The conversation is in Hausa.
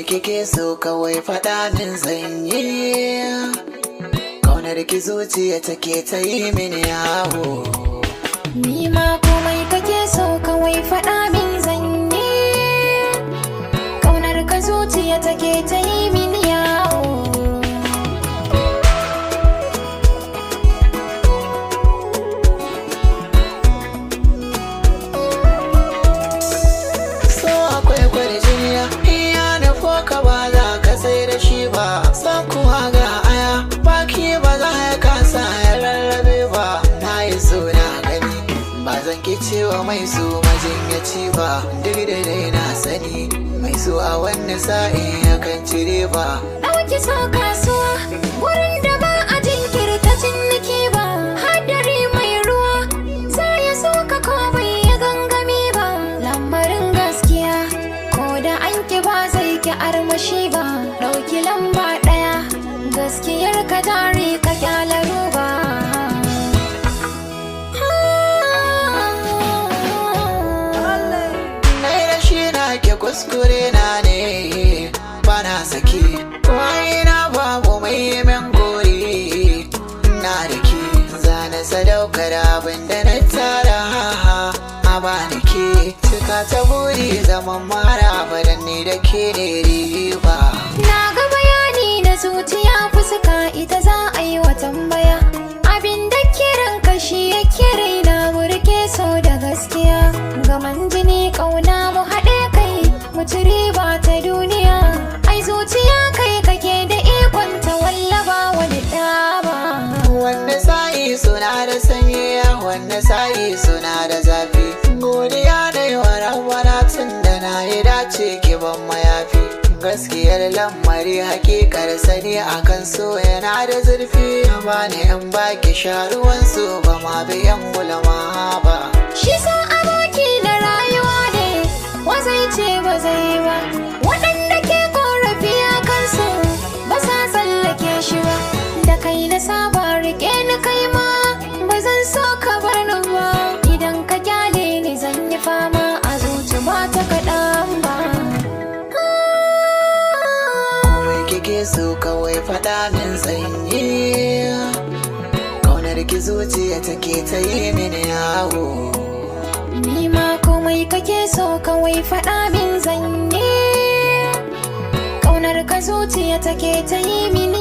kike so kawai faɗa min zanyi. Kaunar ki zuciya take ta yi mini yawo. Ni ma komai kake so kawai faɗa min zanyi. Kaunar ka zuciya take ta yi mini yawo. So akwai kwarjiniya, iya nufo ka ba za ka sai da shi ba. San kuwa ga aya, baki ba za ya kasa ya rarrabe ba. Na yi so na gani, ba zan ki cewa mai so majinyaci ba. Duk da dai na sani, mai so a wani sa'in yakan cire ba. Ɗauki so kasuwa, wurin da ba a jinkirta ciniki ba. Hadari mai ruwa, za ya so ka ko bai ya gangami ba. Lamarin gaskiya, ko da an ki ba zai ki armashi ba. Ɗauki lamba ɗaya, gaskiyar ka jari ka kyala ruba. Nai da shi na ke kuskure na ne, bana saki. Wai na babu mai min gori, na da ke zana sadaukar abin da na tara. A bani ke cika ta buri zaman mara badan ne da ke ne riba. Na ga bayani na zuciya fuska ita za a yi wa tambaya. Abin da kiran kashi ya kira na burke so da gaskiya. Gaman jini ƙauna mu haɗe kai mu ci riba ta duniya. Ai zuciya kai kake da ikon ta wallaba wani ɗaba. Wanda sa'i suna da sanyi, wanda sa'i suna da zafi. Godiya da yawan rabbana tun da na yi dace ki ban mayafi. Gaskiyar lamari hakikar sani akan so yana da zurfi. Bani in baki sharuwan su ba ma biyan gulama ba. Shi sa aboki na rayuwa ne, wa zai ce ba zai ba. Waɗanda ke ƙorafi a kansu ba sa tsallake shi ba. Da kai na saba riƙe ni kai ma, ba zan so ka bar ni ba. Idan ka kyale ni zan yi fama a zuci ba ta kaɗan ba. Komai kike so kawai faɗa min sanyi. Kaunar ki zuciya take ta yi mini yawo. Ni ma komai kake so kawai faɗa min zanyi. Ƙaunar ka zuciya take ta yi mini